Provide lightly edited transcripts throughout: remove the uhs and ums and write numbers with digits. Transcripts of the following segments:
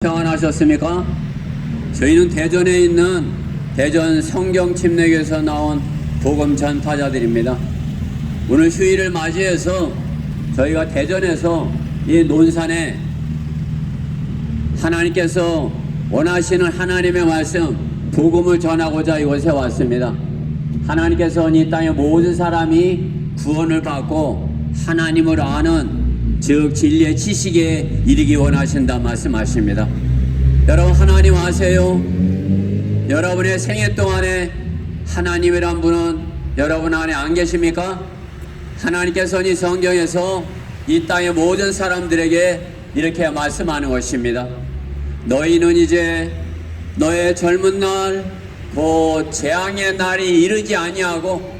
평안하셨습니까? 저희는 대전에 있는 대전 성경침례교에서 나온 복음 전파자들입니다. 오늘 휴일을 맞이해서 저희가 대전에서 이 논산에 하나님께서 원하시는 하나님의 말씀 복음을 전하고자 이곳에 왔습니다. 하나님께서 이 땅의 모든 사람이 구원을 받고 하나님을 아는 즉 진리의 지식에 이르기 원하신다 말씀하십니다. 여러분 하나님 아세요? 여러분의 생애 동안에 하나님이란 분은 여러분 안에 안 계십니까? 하나님께서는 이 성경에서 이 땅의 모든 사람들에게 이렇게 말씀하는 것입니다. 너희는 이제 너의 젊은 날 곧 재앙의 날이 이르지 아니하고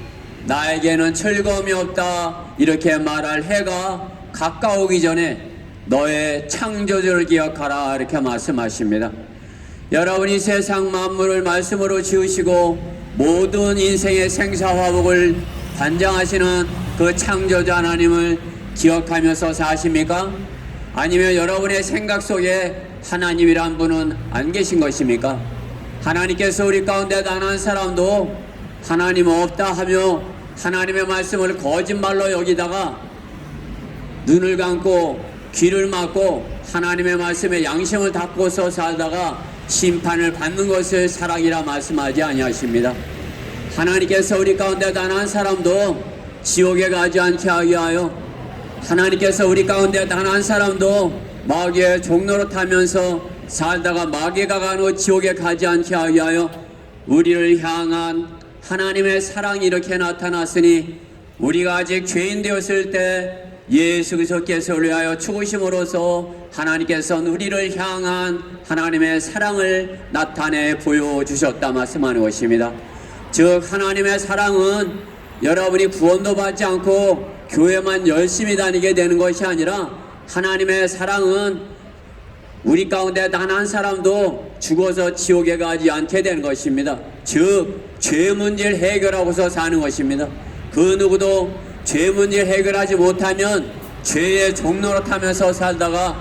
나에게는 즐거움이 없다 이렇게 말할 해가 가까우기 전에 너의 창조주를 기억하라 이렇게 말씀하십니다. 여러분이 세상 만물을 말씀으로 지으시고 모든 인생의 생사화복을 단장하시는 그 창조주 하나님을 기억하면서 사십니까? 아니면 여러분의 생각 속에 하나님이란 분은 안 계신 것입니까? 하나님께서 우리 가운데 단 한 사람도 하나님 없다 하며 하나님의 말씀을 거짓말로 여기다가 눈을 감고 귀를 막고 하나님의 말씀에 양심을 닫고서 살다가 심판을 받는 것을 사랑이라 말씀하지 아니하십니다. 하나님께서 우리 가운데 단 한 사람도 지옥에 가지 않게 하게 하여 하나님께서 우리 가운데 단 한 사람도 마귀의 종로로 타면서 살다가 마귀가 가는 지옥에 가지 않게 하게 하여 우리를 향한 하나님의 사랑이 이렇게 나타났으니 우리가 아직 죄인 되었을 때 예수 그리스도께서 우리를 위하여 죽으심으로써 하나님께서는 우리를 향한 하나님의 사랑을 나타내 보여주셨다 말씀하는 것입니다. 즉 하나님의 사랑은 여러분이 구원도 받지 않고 교회만 열심히 다니게 되는 것이 아니라 하나님의 사랑은 우리 가운데 단 한 사람도 죽어서 지옥에 가지 않게 되는 것입니다. 즉 죄 문제를 해결하고서 사는 것입니다. 그 누구도 죄 문제를 해결하지 못하면 죄의 종로로 타면서 살다가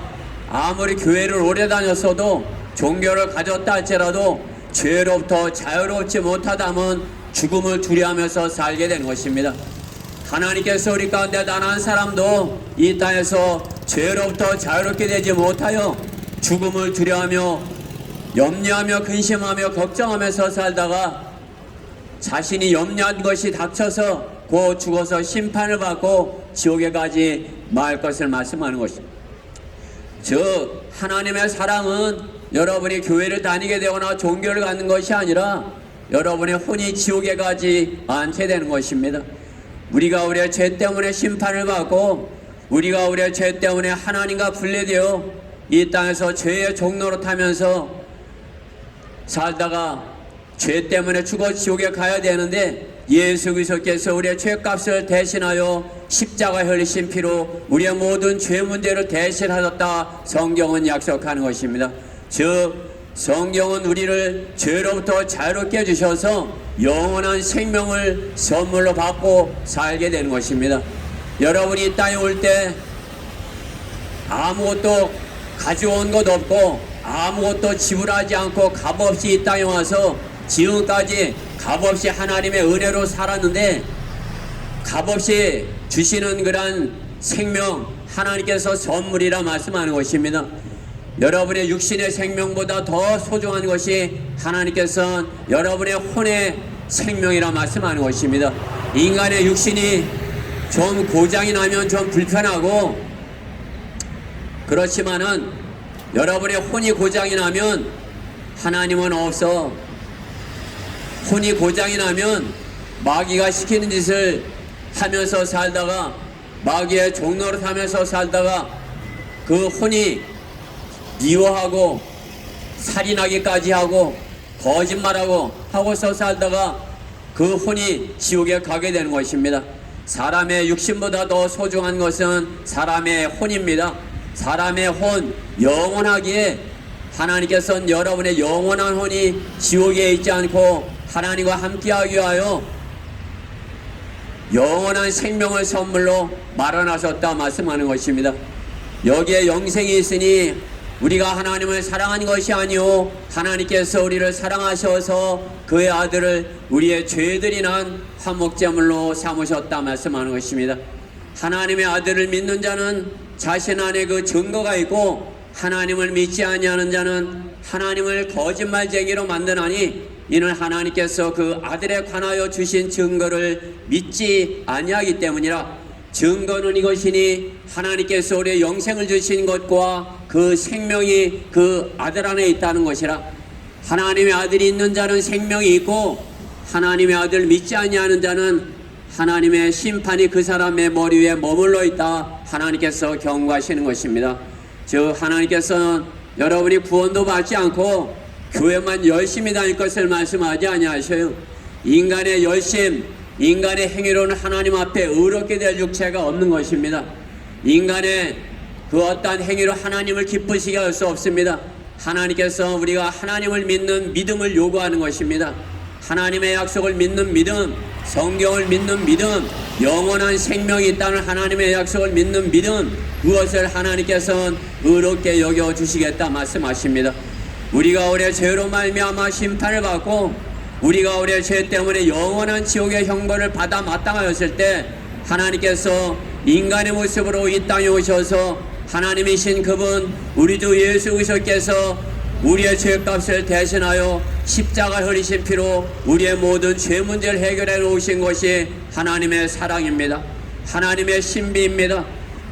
아무리 교회를 오래 다녔어도 종교를 가졌다 할지라도 죄로부터 자유롭지 못하다면 죽음을 두려워하면서 살게 되는 것입니다. 하나님께서 우리 가운데 단 한 사람도 이 땅에서 죄로부터 자유롭게 되지 못하여 죽음을 두려워하며 염려하며 근심하며 걱정하면서 살다가 자신이 염려한 것이 닥쳐서 곧 죽어서 심판을 받고 지옥에 가지 말 것을 말씀하는 것입니다. 즉 하나님의 사랑은 여러분이 교회를 다니게 되거나 종교를 갖는 것이 아니라 여러분의 혼이 지옥에 가지 않게 되는 것입니다. 우리가 우리의 죄 때문에 심판을 받고 우리가 우리의 죄 때문에 하나님과 분리되어 이 땅에서 죄의 종로로 타면서 살다가 죄 때문에 죽어 지옥에 가야 되는데 예수 그리스도께서 우리의 죄값을 대신하여 십자가 흘리신 피로 우리의 모든 죄 문제를 대신하셨다 성경은 약속하는 것입니다. 즉 성경은 우리를 죄로부터 자유롭게 해주셔서 영원한 생명을 선물로 받고 살게 되는 것입니다. 여러분이 이 땅에 올 때 아무것도 가져온 것 없고 아무것도 지불하지 않고 값없이 이 땅에 와서 지금까지 값없이 하나님의 은혜로 살았는데 값없이 주시는 그런 생명 하나님께서 선물이라 말씀하는 것입니다. 여러분의 육신의 생명보다 더 소중한 것이 하나님께서 여러분의 혼의 생명이라 말씀하는 것입니다. 인간의 육신이 좀 고장이 나면 좀 불편하고 그렇지만은 여러분의 혼이 고장이 나면 하나님은 없어. 혼이 고장이 나면 마귀가 시키는 짓을 하면서 살다가 마귀의 종로를 타면서 살다가 그 혼이 미워하고 살인하기까지 하고 거짓말하고 하고서 살다가 그 혼이 지옥에 가게 되는 것입니다. 사람의 육신보다 더 소중한 것은 사람의 혼입니다. 사람의 혼 영원하기에 하나님께서는 여러분의 영원한 혼이 지옥에 있지 않고 하나님과 함께하기 위하여 영원한 생명을 선물로 마련하셨다 말씀하는 것입니다. 여기에 영생이 있으니 우리가 하나님을 사랑한 것이 아니오 하나님께서 우리를 사랑하셔서 그의 아들을 우리의 죄들이 난 화목제물로 삼으셨다 말씀하는 것입니다. 하나님의 아들을 믿는 자는 자신 안에 그 증거가 있고 하나님을 믿지 아니하는 자는 하나님을 거짓말쟁이로 만드나니 이는 하나님께서 그 아들에 관하여 주신 증거를 믿지 아니하기 때문이라. 증거는 이것이니 하나님께서 우리의 영생을 주신 것과 그 생명이 그 아들 안에 있다는 것이라. 하나님의 아들이 있는 자는 생명이 있고 하나님의 아들 믿지 아니하는 자는 하나님의 심판이 그 사람의 머리 위에 머물러 있다 하나님께서 경고하시는 것입니다. 즉 하나님께서는 여러분이 구원도 받지 않고 교회만 열심히 다닐 것을 말씀하지 아니하셔요. 인간의 열심, 인간의 행위로는 하나님 앞에 의롭게 될 육체가 없는 것입니다. 인간의 그 어떠한 행위로 하나님을 기쁘시게 할 수 없습니다. 하나님께서 우리가 하나님을 믿는 믿음을 요구하는 것입니다. 하나님의 약속을 믿는 믿음, 성경을 믿는 믿음, 영원한 생명이 있다는 하나님의 약속을 믿는 믿음, 그것을 하나님께서는 의롭게 여겨주시겠다 말씀하십니다. 우리가 우리의 죄로 말미암아 심판을 받고 우리가 우리의 죄 때문에 영원한 지옥의 형벌을 받아 마땅하였을 때 하나님께서 인간의 모습으로 이 땅에 오셔서 하나님이신 그분 우리 주 예수 그리스도께서 우리의 죄값을 대신하여 십자가를 흘리신 피로 우리의 모든 죄 문제를 해결해 놓으신 것이 하나님의 사랑입니다. 하나님의 신비입니다.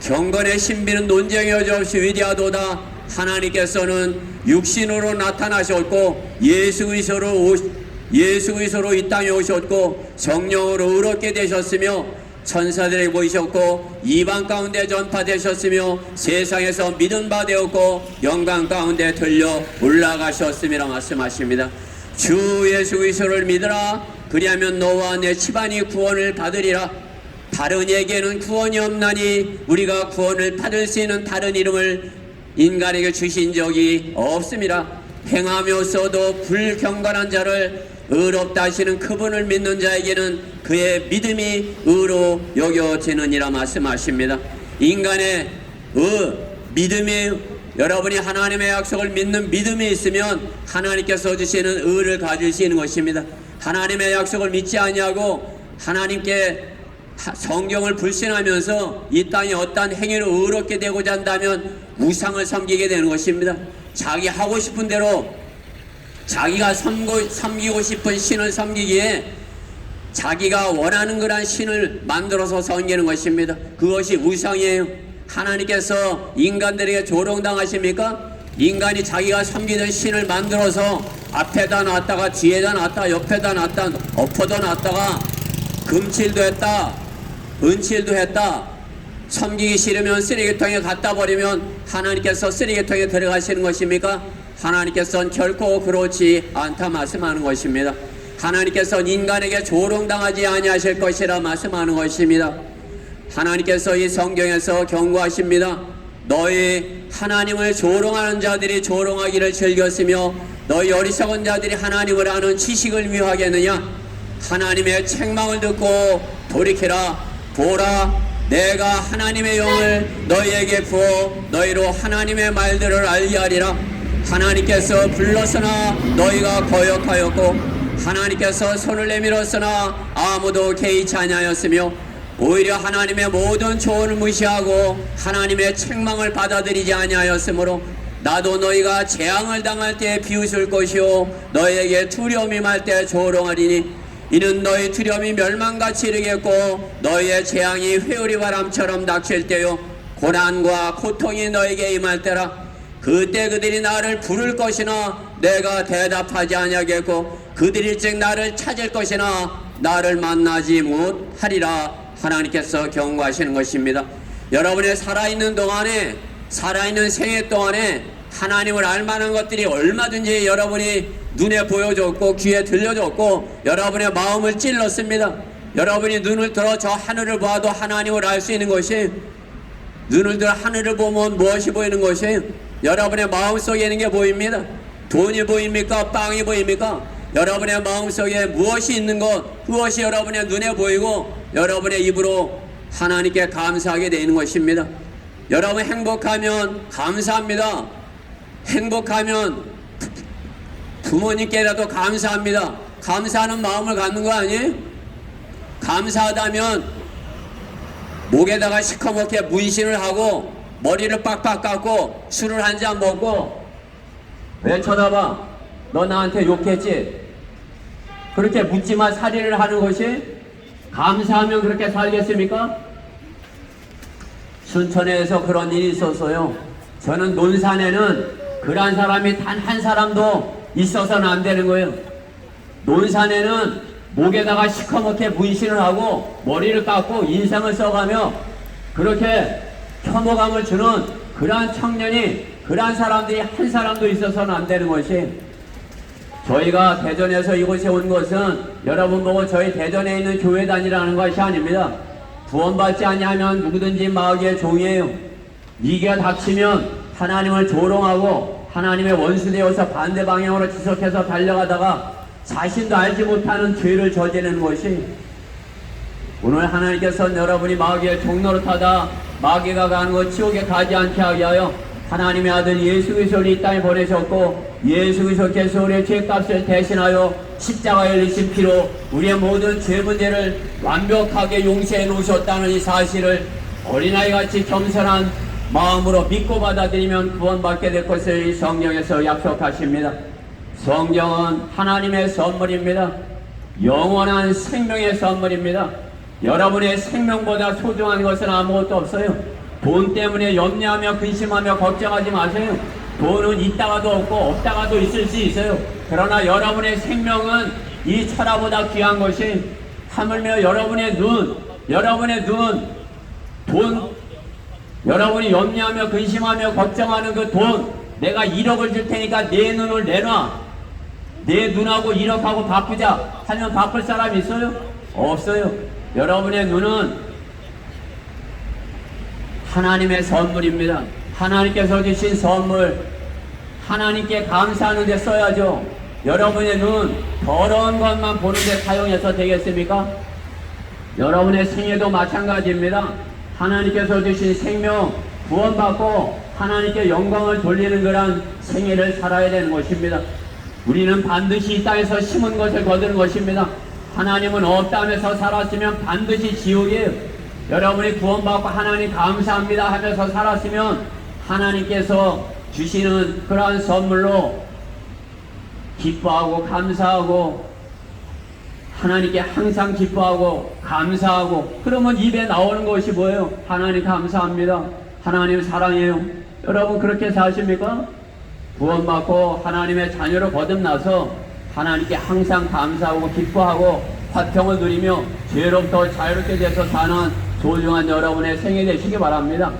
경건의 신비는 논쟁이 여지없이 위대하도다. 하나님께서는 육신으로 나타나셨고 예수 그리스도로 이 땅에 오셨고 성령으로 의롭게 되셨으며 천사들에게 보이셨고 이방 가운데 전파되셨으며 세상에서 믿은 바 되었고 영광 가운데 들려 올라가셨음이라 말씀하십니다. 주 예수 그리스도를 믿으라. 그리하면 너와 내 집안이 구원을 받으리라. 다른 에게는 구원이 없나니 우리가 구원을 받을 수 있는 다른 이름을 인간에게 주신 적이 없습니다. 행하면서도 불경건한 자를 의롭다 하시는 그분을 믿는 자에게는 그의 믿음이 의로 여겨지느니라 말씀하십니다. 인간의 믿음이 여러분이 하나님의 약속을 믿는 믿음이 있으면 하나님께서 주시는 의를 가질 수 있는 것입니다. 하나님의 약속을 믿지 아니하고 하나님께 성경을 불신하면서 이 땅에 어떠한 행위로 의롭게 되고자 한다면 우상을 섬기게 되는 것입니다. 자기 하고 싶은 대로 자기가 섬기고 싶은 신을 섬기기에 자기가 원하는 그런 신을 만들어서 섬기는 것입니다. 그것이 우상이에요. 하나님께서 인간들에게 조롱당하십니까? 인간이 자기가 섬기던 신을 만들어서 앞에다 놨다가 뒤에다 놨다가 옆에다 놨다가 엎어다 놨다가 금칠도 했다 은칠도 했다. 섬기기 싫으면 쓰레기통에 갖다 버리면 하나님께서 쓰레기통에 들어가시는 것입니까? 하나님께서는 결코 그렇지 않다 말씀하는 것입니다. 하나님께서는 인간에게 조롱당하지 아니하실 것이라 말씀하는 것입니다. 하나님께서 이 성경에서 경고하십니다. 너희 하나님을 조롱하는 자들이 조롱하기를 즐겼으며 너희 어리석은 자들이 하나님을 아는 지식을 미워하겠느냐? 하나님의 책망을 듣고 돌이키라. 보라, 내가 하나님의 영을 너희에게 부어 너희로 하나님의 말들을 알게 하리라. 하나님께서 불렀으나 너희가 거역하였고 하나님께서 손을 내밀었으나 아무도 개의치 아니하였으며 오히려 하나님의 모든 조언을 무시하고 하나님의 책망을 받아들이지 아니하였으므로 나도 너희가 재앙을 당할 때 비웃을 것이요 너희에게 두려움이 말 때 조롱하리니 이는 너희 두려움이 멸망같이 이르겠고 너희의 재앙이 회오리 바람처럼 닥칠 때요 고난과 고통이 너희에게 임할 때라. 그때 그들이 나를 부를 것이나 내가 대답하지 아니하겠고 그들이 일찍 나를 찾을 것이나 나를 만나지 못하리라. 하나님께서 경고하시는 것입니다. 여러분의 살아있는 동안에 살아있는 생애 동안에 하나님을 알만한 것들이 얼마든지 여러분이 눈에 보여줬고 귀에 들려줬고 여러분의 마음을 찔렀습니다. 여러분이 눈을 들어 저 하늘을 봐도 하나님을 알 수 있는 것이 눈을 들어 하늘을 보면 무엇이 보이는 것이 여러분의 마음속에 있는 게 보입니다. 돈이 보입니까? 빵이 보입니까? 여러분의 마음속에 무엇이 있는 것 그것이 여러분의 눈에 보이고 여러분의 입으로 하나님께 감사하게 되는 것입니다. 여러분 행복하면 감사합니다. 행복하면 부모님께라도 감사합니다. 감사하는 마음을 갖는 거 아니에요? 감사하다면 목에다가 시커멓게 문신을 하고 머리를 빡빡 깎고 술을 한 잔 먹고 왜 쳐다봐? 너 나한테 욕했지? 그렇게 묻지마 살이를 하는 것이 감사하면 그렇게 살겠습니까? 순천에서 그런 일이 있었어요. 저는 논산에는 그런 사람이 단 한 사람도 있어서는 안 되는 거예요. 논산에는 목에다가 시커멓게 문신을 하고 머리를 깎고 인상을 써가며 그렇게 혐오감을 주는 그러한 청년이, 그러한 사람들이 한 사람도 있어서는 안 되는 것이, 저희가 대전에서 이곳에 온 것은 여러분 보고 저희 대전에 있는 교회 다니라는 것이 아닙니다. 구원받지 아니하면 누구든지 마귀의 종이에요. 위기가 닥치면 하나님을 조롱하고 하나님의 원수되어서 반대 방향으로 지속해서 달려가다가 자신도 알지 못하는 죄를 저지르는 것이, 오늘 하나님께서는 여러분이 마귀의 종노릇하다 마귀가 가는 것 지옥에 가지 않게 하게 하여 하나님의 아들 예수 그리스도를 이 땅에 보내셨고, 예수 그리스도께서 우리의 죄값을 대신하여 십자가에 흘리신 피로 우리의 모든 죄 문제를 완벽하게 용서해 놓으셨다는 이 사실을 어린아이같이 겸손한 마음으로 믿고 받아들이면 구원받게 될 것을 이 성경에서 약속하십니다. 성경은 하나님의 선물입니다. 영원한 생명의 선물입니다. 여러분의 생명보다 소중한 것은 아무것도 없어요. 돈 때문에 염려하며 근심하며 걱정하지 마세요. 돈은 있다가도 없고 없다가도 있을 수 있어요. 그러나 여러분의 생명은 이 천하보다 귀한 것이, 하물며 여러분의 눈, 돈, 여러분이 염려하며 근심하며 걱정하는 그 돈, 내가 1억을 줄 테니까 내 눈을 내놔, 내 눈하고 1억하고 바꾸자 하면 바꿀 사람 있어요? 없어요. 여러분의 눈은 하나님의 선물입니다. 하나님께서 주신 선물, 하나님께 감사하는 데 써야죠. 여러분의 눈, 더러운 것만 보는 데 사용해서 되겠습니까? 여러분의 생애도 마찬가지입니다. 하나님께서 주신 생명, 구원받고 하나님께 영광을 돌리는 그런 생애를 살아야 되는 것입니다. 우리는 반드시 이 땅에서 심은 것을 거두는 것입니다. 하나님은 없다면서 살았으면 반드시 지옥이에요. 여러분이 구원받고 하나님 감사합니다 하면서 살았으면 하나님께서 주시는 그러한 선물로 기뻐하고 감사하고, 하나님께 항상 기뻐하고 감사하고, 그러면 입에 나오는 것이 뭐예요? 하나님 감사합니다, 하나님 사랑해요. 여러분 그렇게 사십니까? 구원받고 하나님의 자녀로 거듭나서 하나님께 항상 감사하고 기뻐하고 화평을 누리며 죄로부터 자유롭게 돼서 사는 소중한 여러분의 생애 되시기 바랍니다.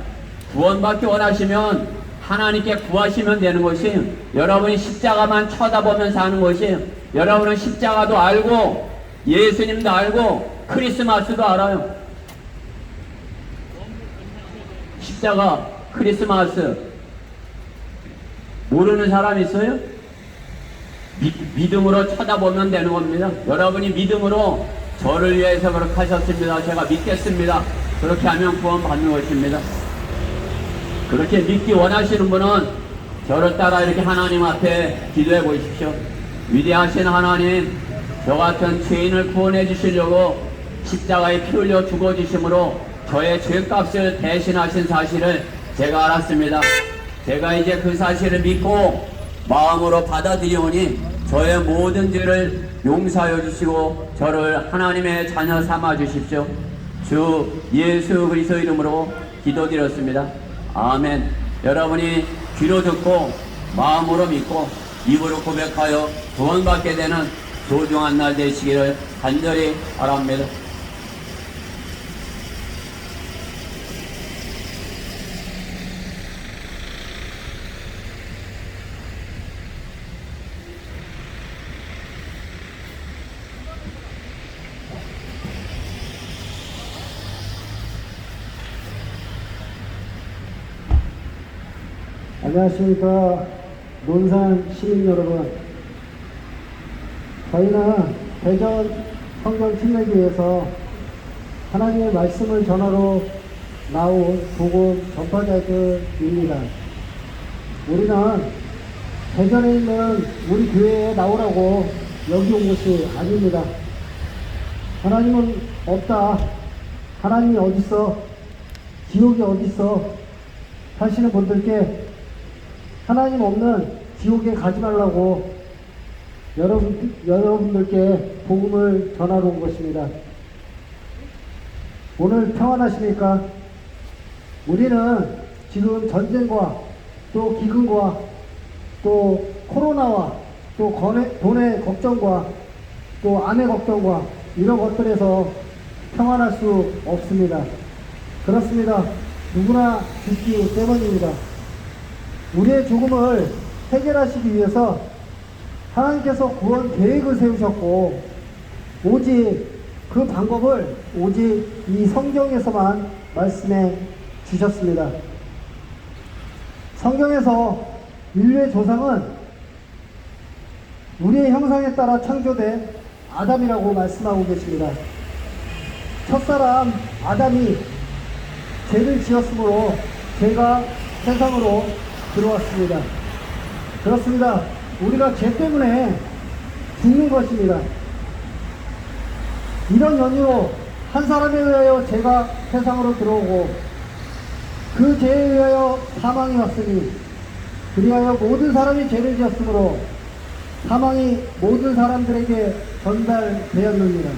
구원받기 원하시면 하나님께 구하시면 되는 것이, 여러분이 십자가만 쳐다보면서 하는 것이, 여러분은 십자가도 알고 예수님도 알고 크리스마스도 알아요. 십자가, 크리스마스 모르는 사람 있어요? 믿음으로 쳐다보면 되는 겁니다. 여러분이 믿음으로 저를 위해서 그렇게 하셨습니다, 제가 믿겠습니다, 그렇게 하면 구원받는 것입니다. 그렇게 믿기 원하시는 분은 저를 따라 이렇게 하나님 앞에 기도해 보십시오. 위대하신 하나님, 저 같은 죄인을 구원해 주시려고 십자가에 피 흘려 죽어 주심으로 저의 죄값을 대신하신 사실을 제가 알았습니다. 제가 이제 그 사실을 믿고 마음으로 받아들이오니 저의 모든 죄를 용서하여 주시고 저를 하나님의 자녀 삼아 주십시오. 주 예수 그리스도 이름으로 기도드렸습니다. 아멘. 여러분이 귀로 듣고 마음으로 믿고 입으로 고백하여 구원받게 되는 소중한 날 되시기를 간절히 바랍니다. 안녕하십니까, 논산 시민 여러분. 저희는 대전 성경침례교회에서 하나님의 말씀을 전하러 나온 복음 전파자들입니다. 우리는 대전에 있는 우리 교회에 나오라고 여기 온 것이 아닙니다. 하나님은 없다. 하나님이 어딨어? 지옥이 어딨어? 하시는 분들께 하나님 없는 지옥에 가지 말라고 여러분들께 복음을 전하러 온 것입니다. 오늘 평안하십니까? 우리는 지금 전쟁과 또 기근과 또 코로나와 또 돈의 걱정과 또 아내 걱정과 이런 것들에서 평안할 수 없습니다. 그렇습니다. 누구나 죽기 때문입니다. 우리의 죽음을 해결하시기 위해서 하나님께서 구원 계획을 세우셨고 오직 그 방법을 오직 이 성경에서만 말씀해 주셨습니다. 성경에서 인류의 조상은 우리의 형상에 따라 창조된 아담이라고 말씀하고 계십니다. 첫사람 아담이 죄를 지었으므로 죄가 세상으로 들어왔습니다. 그렇습니다. 우리가 죄 때문에 죽는 것입니다. 이런 연유로 한 사람에 의하여 죄가 세상으로 들어오고 그 죄에 의하여 사망이 왔으니 그리하여 모든 사람이 죄를 지었으므로 사망이 모든 사람들에게 전달되었느니라.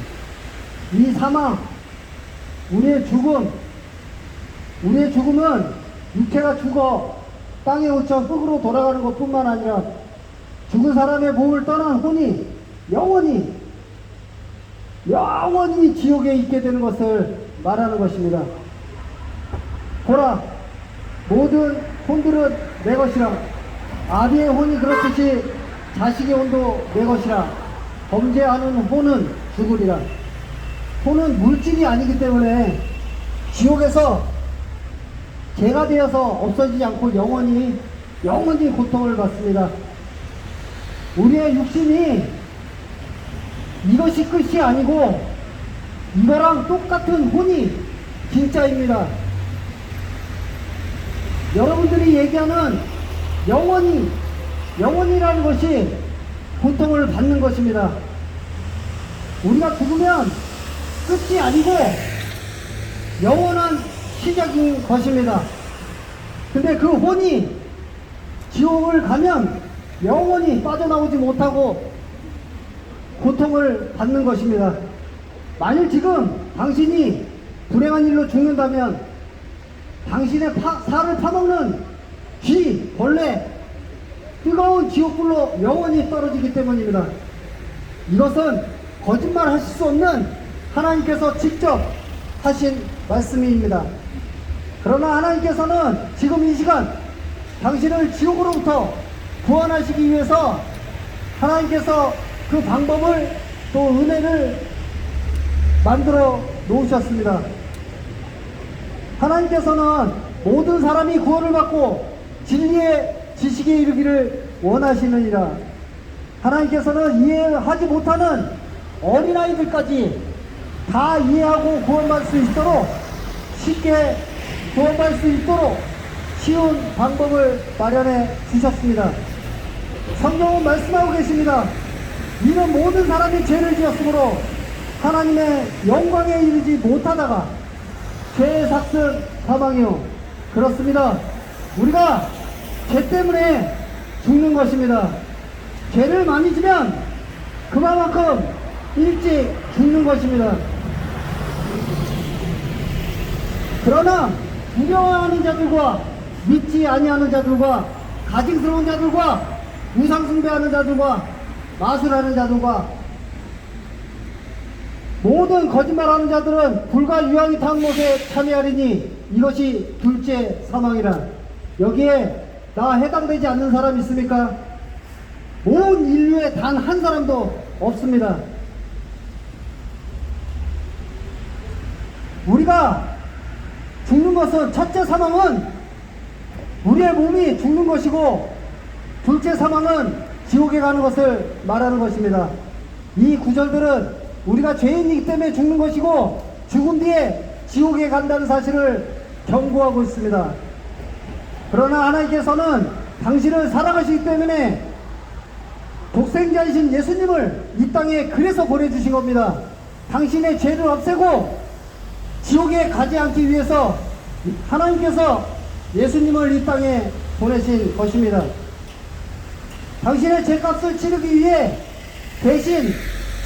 이 사망, 우리의 죽음은 육체가 죽어 땅에 묻혀 흙으로 돌아가는 것뿐만 아니라 죽은 사람의 몸을 떠난 혼이 영원히 지옥에 있게 되는 것을 말하는 것입니다. 보라, 모든 혼들은 내 것이라. 아비의 혼이 그렇듯이 자식의 혼도 내 것이라. 범죄하는 혼은 죽으리라. 혼은 물질이 아니기 때문에 지옥에서 죄가 되어서 없어지지 않고 영원히 고통을 받습니다. 우리의 육신이 이것이 끝이 아니고 이거랑 똑같은 혼이 진짜입니다. 여러분들이 얘기하는 영원이라는 것이 고통을 받는 것입니다. 우리가 죽으면 끝이 아니고 영원한 시작인 것입니다. 근데 그 혼이 지옥을 가면 영원히 빠져나오지 못하고 고통을 받는 것입니다. 만일 지금 당신이 불행한 일로 죽는다면 당신의 살을 파먹는 쥐, 벌레, 뜨거운 지옥불로 영원히 떨어지기 때문입니다. 이것은 거짓말 하실 수 없는 하나님께서 직접 하신 말씀입니다. 그러나 하나님께서는 지금 이 시간 당신을 지옥으로부터 구원하시기 위해서 하나님께서 그 방법을 또 은혜를 만들어 놓으셨습니다. 하나님께서는 모든 사람이 구원을 받고 진리의 지식에 이르기를 원하시느니라. 하나님께서는 이해하지 못하는 어린아이들까지 다 이해하고 구원받을 수 있도록 쉽게 구원받을 수 있도록 쉬운 방법을 마련해 주셨습니다. 성경은 말씀하고 계십니다. 이는 모든 사람이 죄를 지었으므로 하나님의 영광에 이르지 못하다가 죄의 삭은 사망이요. 그렇습니다. 우리가 죄 때문에 죽는 것입니다. 죄를 많이 지면 그만큼 일찍 죽는 것입니다. 그러나 두려워하는 자들과 믿지 아니하는 자들과 가증스러운 자들과 우상숭배하는 자들과 마술하는 자들과 모든 거짓말하는 자들은 불과 유황이 탄 못에 참여하리니 이것이 둘째 사망이라. 여기에 나 해당되지 않는 사람 있습니까? 온 인류에 단 한 사람도 없습니다. 우리가 죽는 것은, 첫째 사망은 우리의 몸이 죽는 것이고 둘째 사망은 지옥에 가는 것을 말하는 것입니다. 이 구절들은 우리가 죄인이기 때문에 죽는 것이고 죽은 뒤에 지옥에 간다는 사실을 경고하고 있습니다. 그러나 하나님께서는 당신을 사랑하시기 때문에 독생자이신 예수님을 이 땅에 그래서 보내주신 겁니다. 당신의 죄를 없애고 지옥에 가지 않기 위해서 하나님께서 예수님을 이 땅에 보내신 것입니다. 당신의 죄값을 치르기 위해 대신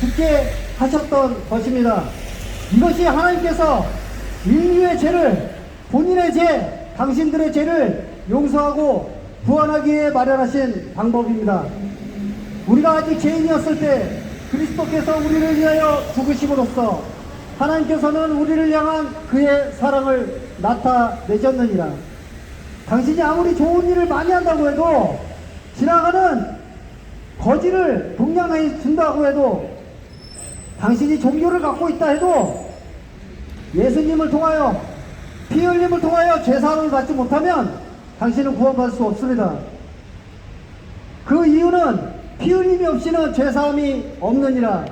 죽게 하셨던 것입니다. 이것이 하나님께서 인류의 죄를, 본인의 죄, 당신들의 죄를 용서하고 구원하기 위해 마련하신 방법입니다. 우리가 아직 죄인이었을 때 그리스도께서 우리를 위하여 죽으심으로써 하나님께서는 우리를 향한 그의 사랑을 나타내셨느니라. 당신이 아무리 좋은 일을 많이 한다고 해도, 지나가는 거지를 동냥해 준다고 해도, 당신이 종교를 갖고 있다 해도 예수님을 통하여, 피 흘림을 통하여 죄사함을 받지 못하면 당신은 구원받을 수 없습니다. 그 이유는 피 흘림이 없이는 죄사함이 없느니라.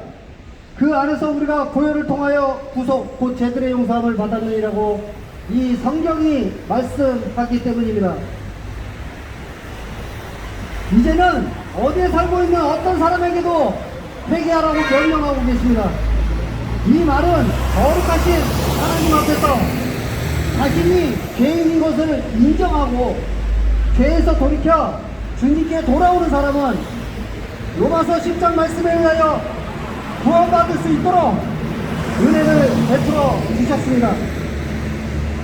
그 안에서 우리가 보혈을 통하여 구속, 곧 죄들의 용서함을 받았느니라고 이 성경이 말씀하기 때문입니다. 이제는 어디에 살고 있는 어떤 사람에게도 회개하라고 명령하고 계십니다. 이 말은 거룩하신 하나님 앞에서 자신이 죄인인 것을 인정하고 죄에서 돌이켜 주님께 돌아오는 사람은 로마서 10장 말씀에 의하여 구원받을 수 있도록 은혜를 베풀어 주셨습니다.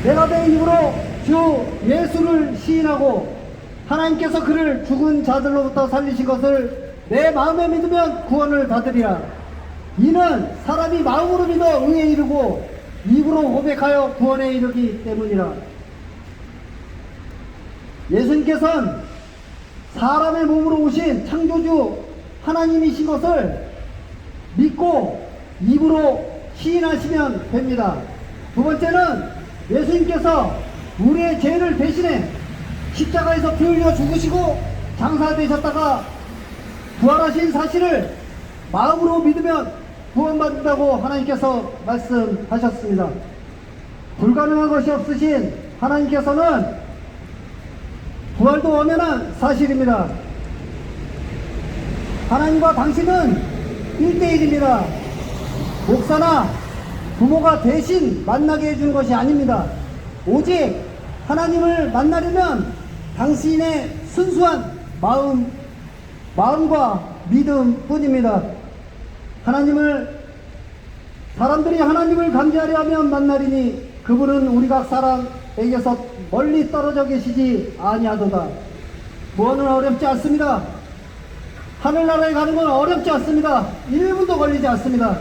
내가 내 입으로 주 예수를 시인하고 하나님께서 그를 죽은 자들로부터 살리신 것을 내 마음에 믿으면 구원을 받으리라. 이는 사람이 마음으로 믿어 의에 이르고 입으로 고백하여 구원에 이르기 때문이라. 예수님께서는 사람의 몸으로 오신 창조주 하나님이신 것을 믿고 입으로 시인하시면 됩니다. 두 번째는 예수님께서 우리의 죄를 대신해 십자가에서 피 흘려 죽으시고 장사되셨다가 부활하신 사실을 마음으로 믿으면 구원받는다고 하나님께서 말씀하셨습니다. 불가능한 것이 없으신 하나님께서는 부활도 엄연한 사실입니다. 하나님과 당신은 1대1입니다. 목사나 부모가 대신 만나게 해주는 것이 아닙니다. 오직 하나님을 만나려면 당신의 순수한 마음과 믿음 뿐입니다. 사람들이 하나님을 감지하려 하면 만나리니 그분은 우리 각 사람에게서 멀리 떨어져 계시지 아니하도다. 무언은 어렵지 않습니다. 하늘나라에 가는 건 어렵지 않습니다. 1분도 걸리지 않습니다.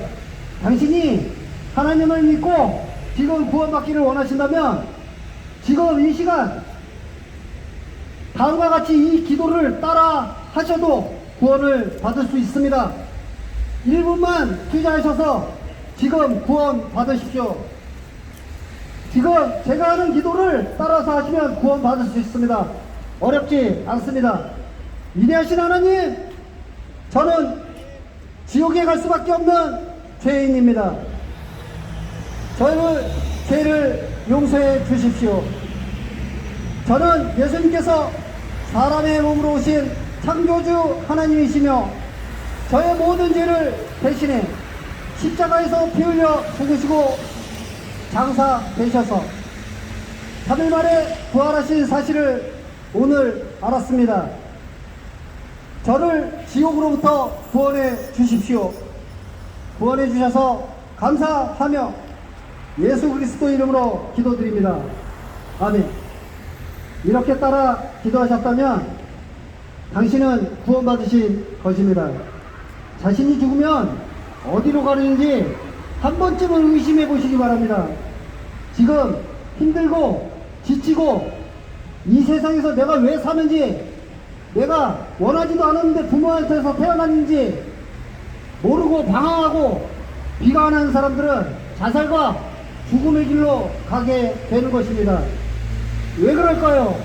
당신이 하나님을 믿고 지금 구원받기를 원하신다면 지금 이 시간 다음과 같이 이 기도를 따라 하셔도 구원을 받을 수 있습니다. 1분만 투자하셔서 지금 구원 받으십시오. 지금 제가 하는 기도를 따라서 하시면 구원 받을 수 있습니다. 어렵지 않습니다. 위대하신 하나님, 저는 지옥에 갈 수밖에 없는 죄인입니다. 저의 죄를 용서해 주십시오. 저는 예수님께서 사람의 몸으로 오신 창조주 하나님이시며 저의 모든 죄를 대신해 십자가에서 피 흘려 죽으시고 장사되셔서 3일 만에 부활하신 사실을 오늘 알았습니다. 저를 지옥으로부터 구원해 주십시오. 구원해 주셔서 감사하며 예수 그리스도 이름으로 기도드립니다. 아멘. 이렇게 따라 기도하셨다면 당신은 구원받으신 것입니다. 자신이 죽으면 어디로 가는지 한 번쯤은 의심해 보시기 바랍니다. 지금 힘들고 지치고 이 세상에서 내가 왜 사는지, 내가 원하지도 않았는데 부모한테서 태어났는지 모르고 방황하고 비관하는 사람들은 자살과 죽음의 길로 가게 되는 것입니다. 왜 그럴까요?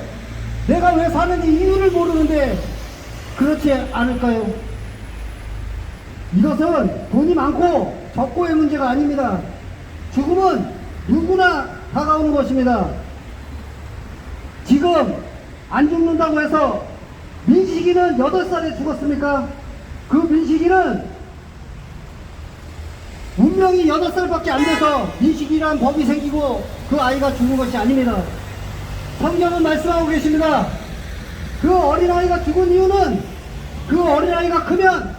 내가 왜 사는지 이유를 모르는데 그렇지 않을까요? 이것은 돈이 많고 적고의 문제가 아닙니다. 죽음은 누구나 다가오는 것입니다. 지금 안 죽는다고 해서 민식이는 8살에 죽었습니까? 그 민식이는 운명이 8살밖에 안 돼서 민식이란 법이 생기고 그 아이가 죽은 것이 아닙니다. 성경은 말씀하고 계십니다. 그 어린아이가 죽은 이유는 그 어린아이가 크면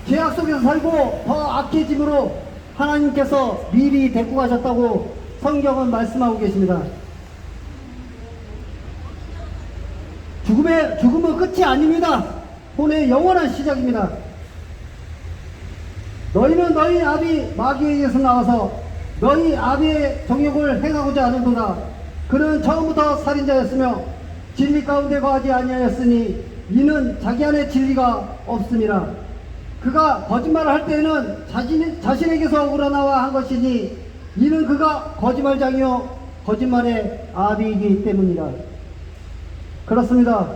죄악 속에서 살고 더 악해짐으로 하나님께서 미리 데리고 가셨다고 성경은 말씀하고 계십니다. 죽음은 끝이 아닙니다. 혼의 영원한 시작입니다. 너희는 너희 아비 마귀에게서 나와서 너희 아비의 정욕을 행하고자 하는도다. 그는 처음부터 살인자였으며 진리 가운데 거하지 아니하였으니 이는 자기 안에 진리가 없음이라. 그가 거짓말을 할 때에는 자신에게서 우러나와 한 것이니 이는 그가 거짓말장이요 거짓말의 아비이기 때문이라. 그렇습니다.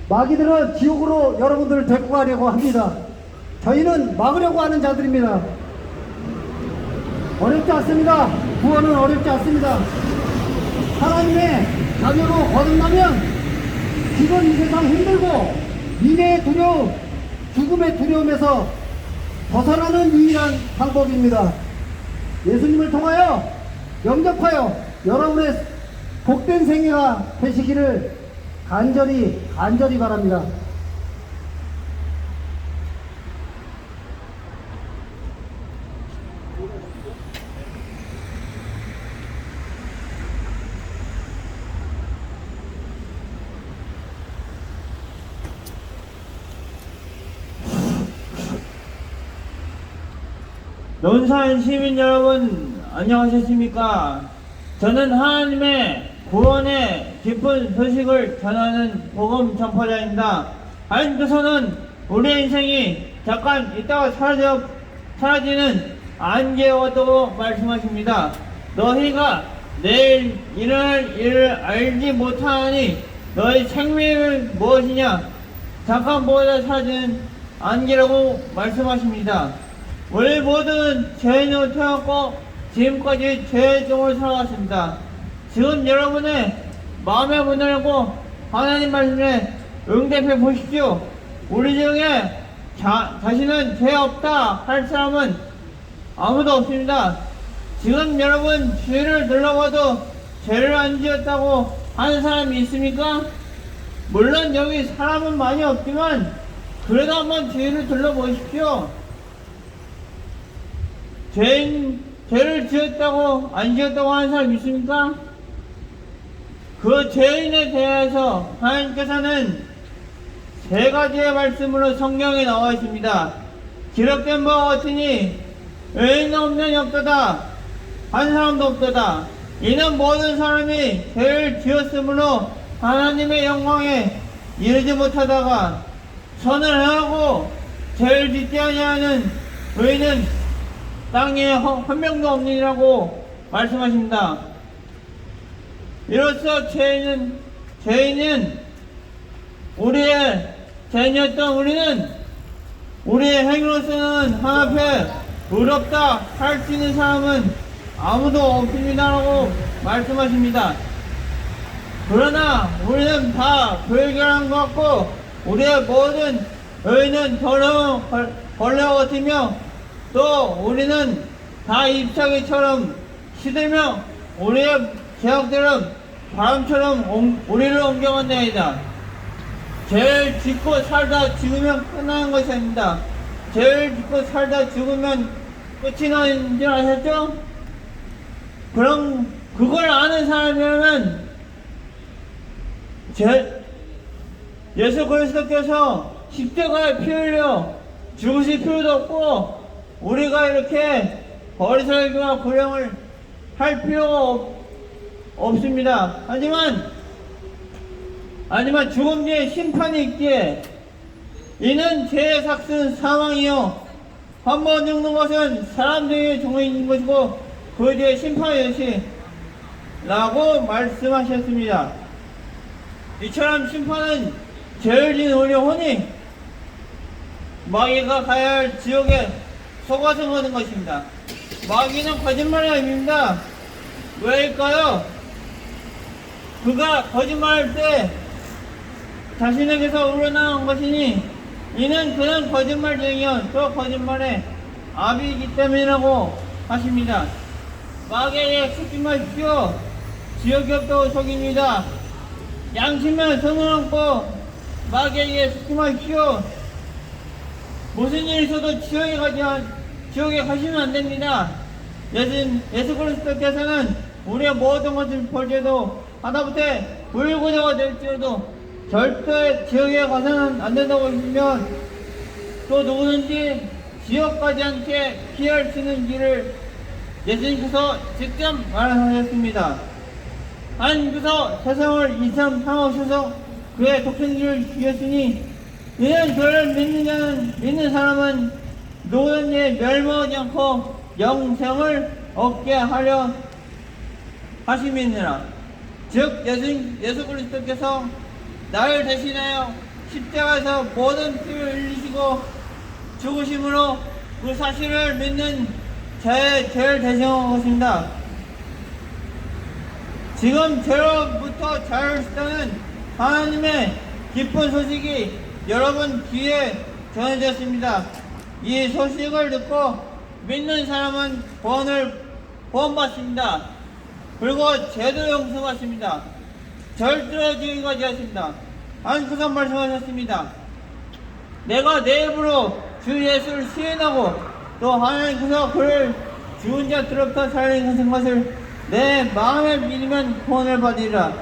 마귀들은 지옥으로 여러분들을 데리고 가려고 합니다. 저희는 막으려고 하는 자들입니다. 어렵지 않습니다. 구원은 어렵지 않습니다. 하나님의 자녀로 거듭나면 지금 이 세상 힘들고 미래의 두려움, 죽음의 두려움에서 벗어나는 유일한 방법입니다. 예수님을 통하여 영접하여 여러분의 복된 생애가 되시기를 간절히 바랍니다. 논산 시민 여러분, 안녕하셨습니까? 저는 하나님의 구원의 기쁜 소식을 전하는 복음 전파자입니다. 하나님께서는 우리의 인생이 잠깐 있다가 사라지는 안개였다고 말씀하십니다. 너희가 내일 일어날 일을 알지 못하니 너희 생명은 무엇이냐? 잠깐 보다 사라지는 안개라고 말씀하십니다. 우리 모두는 죄인으로 태어났고 지금까지 죄의 종으로 살아왔습니다. 지금 여러분의 마음의 문을 열고 하나님 말씀에 응답해 보십시오. 우리 중에 자신은 죄 없다 할 사람은 아무도 없습니다. 지금 여러분 주위를 둘러봐도 죄를 안 지었다고 하는 사람이 있습니까? 물론 여기 사람은 많이 없지만 그래도 한번 주위를 둘러보십시오. 죄를 지었다고 안 지었다고 하는 사람 있습니까? 그 죄인에 대해서 하나님께서는 세 가지의 말씀으로 성경에 나와 있습니다. 기록된 바와 같으니 의인 없는 없도다 한 사람도 없도다. 이는 모든 사람이 죄를 지었으므로 하나님의 영광에 이르지 못하다가 선을 행하고 죄를 짓지 아니하는 의인은 땅에 한 명도 없느니라고 말씀하십니다. 이로써 죄인은 우리의 죄인이었던 우리는 우리의 행위로서는 하나님 앞에 의롭다 할 수 있는 사람은 아무도 없습니다라고 말씀하십니다. 그러나 우리는 다 불결한 것 같고 우리의 모든 의인은 더러운 벌레와 같으며 또 우리는 다 잎사귀처럼 시들며 우리의 죄악들은 바람처럼 우리를 옮겨간다이다. 죄를 짓고 살다 죽으면 끝나는 것이 아닙니다. 죄를 짓고 살다 죽으면 끝이 나는 줄 아셨죠? 그럼 그걸 아는 사람이라면 예수 그리스도께서 십자가에 피 흘려 죽으실 필요도 없고 우리가 이렇게 버리살기와 불행을 할 필요가 없습니다. 하지만 죽음 뒤에 심판이 있기에 이는 죄의 삭은 사망이요 한 번 죽는 것은 사람들의 종이 것이고 그 뒤에 심판이 있으시 라고 말씀하셨습니다. 이처럼 심판은 죄를 지은 우리 혼이 마귀가 가야 할 지옥에 속아서 가는 것입니다. 마귀는 거짓말이 아닙니다. 왜일까요? 그가 거짓말할 때 자신에게서 우러나온 것이니 이는 그는 거짓말쟁이여 또 거짓말의 아비이기 때문이라고 하십니다. 마귀에게 속지 마십시오. 지옥이 없다고 속입니다. 양심에 손을 얹고 마귀에게 속지 마십시오. 무슨 일이 있어도 지옥에 가시면 안 됩니다. 예수 그리스도께서는 우리의 모든 것을 벌죄도 하다못해 불구자가 될지라도 절대 지옥에 가서는 안 된다고 하시면 또 누구든지 지옥 가지 않게 피할 수 있는 길을 예수님께서 직접 말하셨습니다. 하나님께서 세상을 이처럼 사랑하셔서 그의 독생자를 주셨으니 이는 그를 믿는 사람은 누구든지 멸망하지 않고 영생을 얻게 하려 하심이니라. 즉 예수 그리스도께서 나를 대신하여 십자가에서 모든 피를 흘리시고 죽으심으로 그 사실을 믿는 저의 죄를 대신한 것입니다. 지금 죄로부터 자유를 주시다는 하나님의 기쁜 소식이 여러분 귀에 전해졌습니다. 이 소식을 듣고 믿는 사람은 구원받습니다. 그리고 죄도 용서받습니다. 절대로 지옥까지 하십니다. 하나님께서 말씀하셨습니다. 내가 내 입으로 주 예수를 시인하고 또 하나님께서 그를 죽은 자들로부터 살리신 것을 내 마음에 믿으면 구원을 받으리라.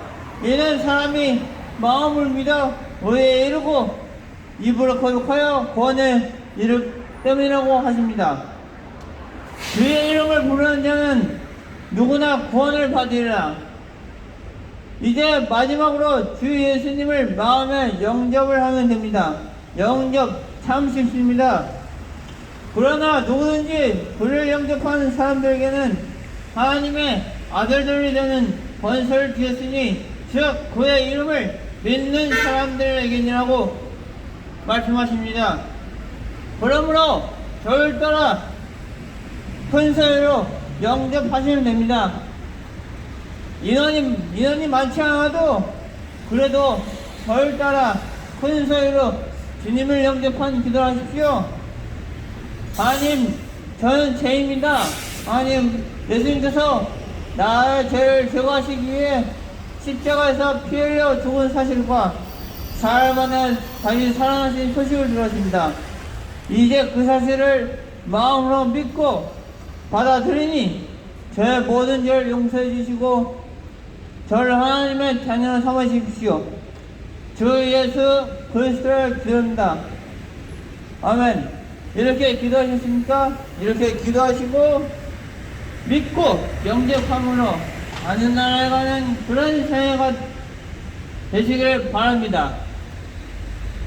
이는 사람이 마음을 믿어 의에 이르고 입으로 거룩하여 구원에 이르기 때문이라고 하십니다. 주의 이름을 부르는 자는 누구나 구원을 받으리라. 이제 마지막으로 주 예수님을 마음에 영접을 하면 됩니다. 영접 참 쉽습니다. 그러나 누구든지 그를 영접하는 사람들에게는 하나님의 아들들이 되는 권세를 주셨으니 즉 그의 이름을 믿는 사람들에게니라고 말씀하십니다. 그러므로 저를 따라 큰 소리로 영접하시면 됩니다. 인원이 많지 않아도 그래도 저를 따라 큰 소리로 주님을 영접한 기도를 하십시오. 하나님, 저는 죄인입니다. 하나님, 예수님께서 나의 죄를 제거하시기 위해 십자가에서 피 흘려 죽은 사실과 사흘 만에 다시 살아나신 소식을 들었습니다. 이제 그 사실을 마음으로 믿고 받아들이니 저의 모든 죄를 용서해 주시고 저를 하나님의 자녀로 삼으십시오. 주 예수 그리스도를 기도합니다. 아멘. 이렇게 기도하셨습니까? 이렇게 기도하시고 믿고 영접함으로 하늘나라에 가는 그런 생애가 되시길 바랍니다.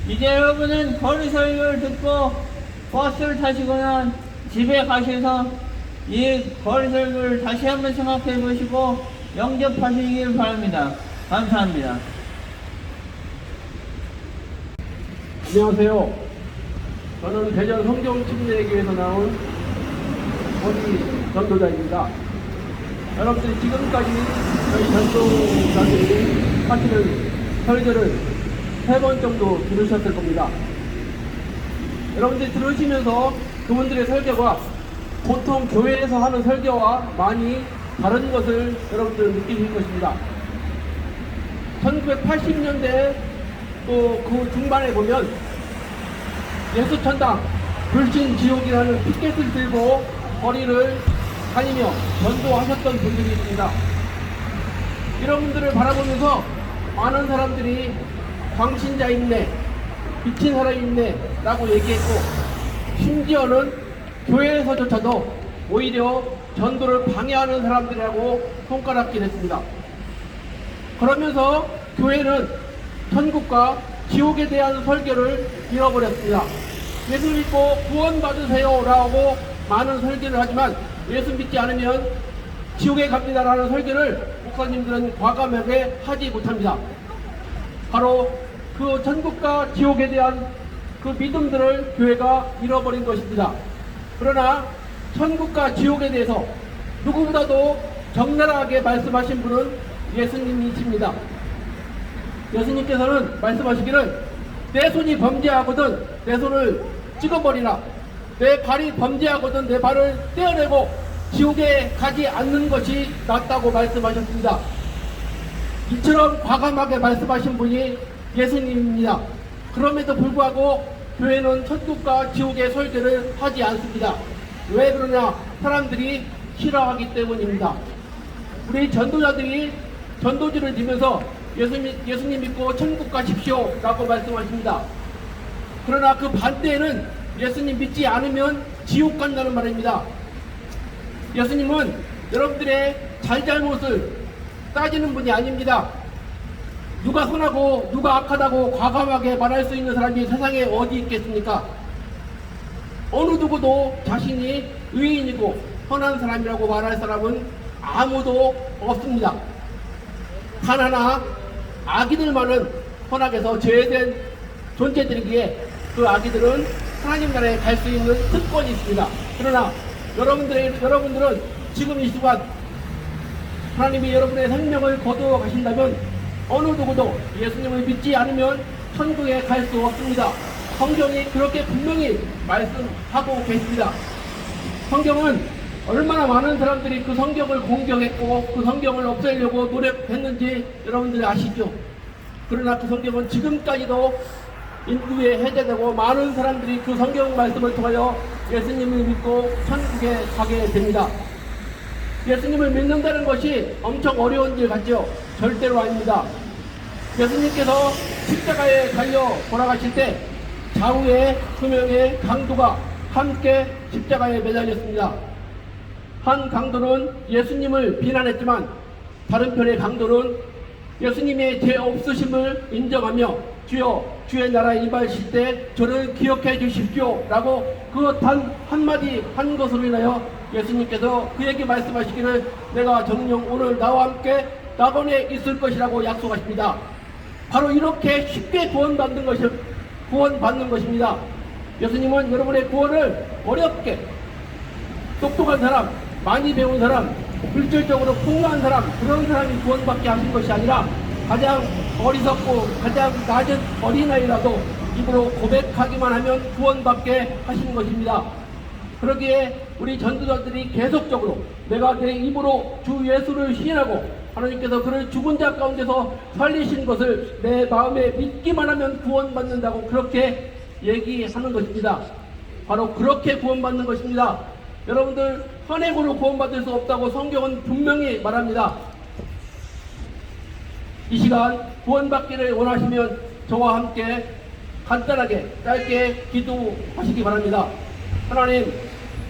이제 여러분은 거리 설교를 듣고 버스를 타시거나 집에 가셔서 이 거리 설교를 다시 한번 생각해 보시고 영접하시길 바랍니다. 감사합니다. 안녕하세요. 저는 대전 성경침례교회에서 나온 권희 전도자입니다. 여러분들이 지금까지 저희 전도자들이 하시는 설교를 3번 정도 들으셨을 겁니다. 여러분들이 들으시면서 그분들의 설교가 보통 교회에서 하는 설교와 많이 다른 것을 여러분들은 느끼실 것입니다. 1980년대 또 그 중반에 보면 예수천당 불신지옥이라는 피켓을 들고 거리를 다니며 전도하셨던 분들이 있습니다. 이런 분들을 바라보면서 많은 사람들이 광신자 있네, 미친 사람 있네 라고 얘기했고, 심지어는 교회에서조차도 오히려 전도를 방해하는 사람들이라고 손가락질 했습니다. 그러면서 교회는 천국과 지옥에 대한 설교를 잃어버렸습니다. 예수 믿고 구원받으세요 라고 많은 설교를 하지만 예수 믿지 않으면 지옥에 갑니다 라는 설교를 목사님들은 과감하게 하지 못합니다. 바로 그 천국과 지옥에 대한 그 믿음들을 교회가 잃어버린 것입니다. 그러나 천국과 지옥에 대해서 누구보다도 적나라하게 말씀하신 분은 예수님이십니다. 예수님께서는 말씀하시기를 내 손이 범죄하거든 내 손을 찍어버리라. 내 발이 범죄하거든 내 발을 떼어내고 지옥에 가지 않는 것이 낫다고 말씀하셨습니다. 이처럼 과감하게 말씀하신 분이 예수님입니다. 그럼에도 불구하고 교회는 천국과 지옥의 설계를 하지 않습니다. 왜 그러냐? 사람들이 싫어하기 때문입니다. 우리 전도자들이 전도지를 지면서 예수님 믿고 천국 가십시오 라고 말씀하십니다. 그러나 그 반대에는 예수님 믿지 않으면 지옥 간다는 말입니다. 예수님은 여러분들의 잘잘못을 따지는 분이 아닙니다. 누가 선하고 누가 악하다고 과감하게 말할 수 있는 사람이 세상에 어디 있겠습니까? 어느 누구도 자신이 의인이고 선한 사람이라고 말할 사람은 아무도 없습니다. 단 하나 아기들만은 선악에서 제외된 존재들이기에 그 아기들은 하나님 나라에 갈 수 있는 특권이 있습니다. 그러나 여러분들은 지금 이 순간 하나님이 여러분의 생명을 거두어 가신다면 어느 누구도 예수님을 믿지 않으면 천국에 갈 수 없습니다. 성경이 그렇게 분명히 말씀하고 계십니다. 성경은 얼마나 많은 사람들이 그 성경을 공격했고 그 성경을 없애려고 노력했는지 여러분들이 아시죠? 그러나 그 성경은 지금까지도 인구에 해제되고 많은 사람들이 그 성경 말씀을 통하여 예수님을 믿고 천국에 가게 됩니다. 예수님을 믿는다는 것이 엄청 어려운 일 같죠? 절대로 아닙니다. 예수님께서 십자가에 달려 돌아가실 때 좌우에 두 명의 강도가 함께 십자가에 매달렸습니다. 한 강도는 예수님을 비난했지만 다른 편의 강도는 예수님의 죄 없으심을 인정하며 주여 주의 나라에 임하실 때 저를 기억해 주십시오 라고 그 단 한마디 한 것으로 인하여 예수님께서 그에게 말씀하시기를 내가 정녕 오늘 나와 함께 낙원에 있을 것이라고 약속하십니다. 바로 이렇게 쉽게 구원받는 것입니다. 예수님은 여러분의 구원을 어렵게 똑똑한 사람, 많이 배운 사람, 물질적으로 풍부한 사람, 그런 사람이 구원받게 하신 것이 아니라 가장 어리석고 가장 낮은 어린아이라도 입으로 고백하기만 하면 구원받게 하신 것입니다. 그러기에 우리 전도자들이 계속적으로 내가 내 입으로 주 예수를 시인하고 하나님께서 그를 죽은 자 가운데서 살리신 것을 내 마음에 믿기만 하면 구원받는다고 그렇게 얘기하는 것입니다. 바로 그렇게 구원받는 것입니다. 여러분들 선행으로 구원받을 수 없다고 성경은 분명히 말합니다. 이 시간 구원받기를 원하시면 저와 함께 간단하게 짧게 기도하시기 바랍니다. 하나님,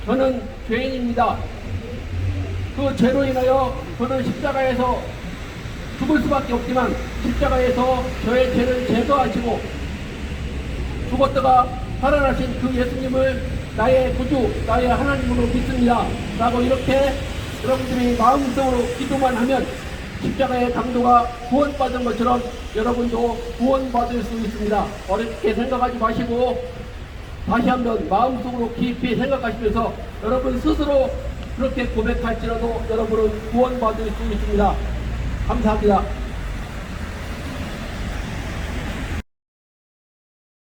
저는 죄인입니다. 그 죄로 인하여 저는 십자가에서 죽을 수밖에 없지만 십자가에서 저의 죄를 제거하시고 죽었다가 살아나신 그 예수님을 나의 구주, 나의 하나님으로 믿습니다 라고 이렇게 여러분들이 마음속으로 기도만 하면 십자가의 강도가 구원받은 것처럼 여러분도 구원받을 수 있습니다. 어렵게 생각하지 마시고 다시 한번 마음속으로 깊이 생각하시면서 여러분 스스로 그렇게 고백할지라도 여러분은 구원받을 수 있습니다. 감사합니다.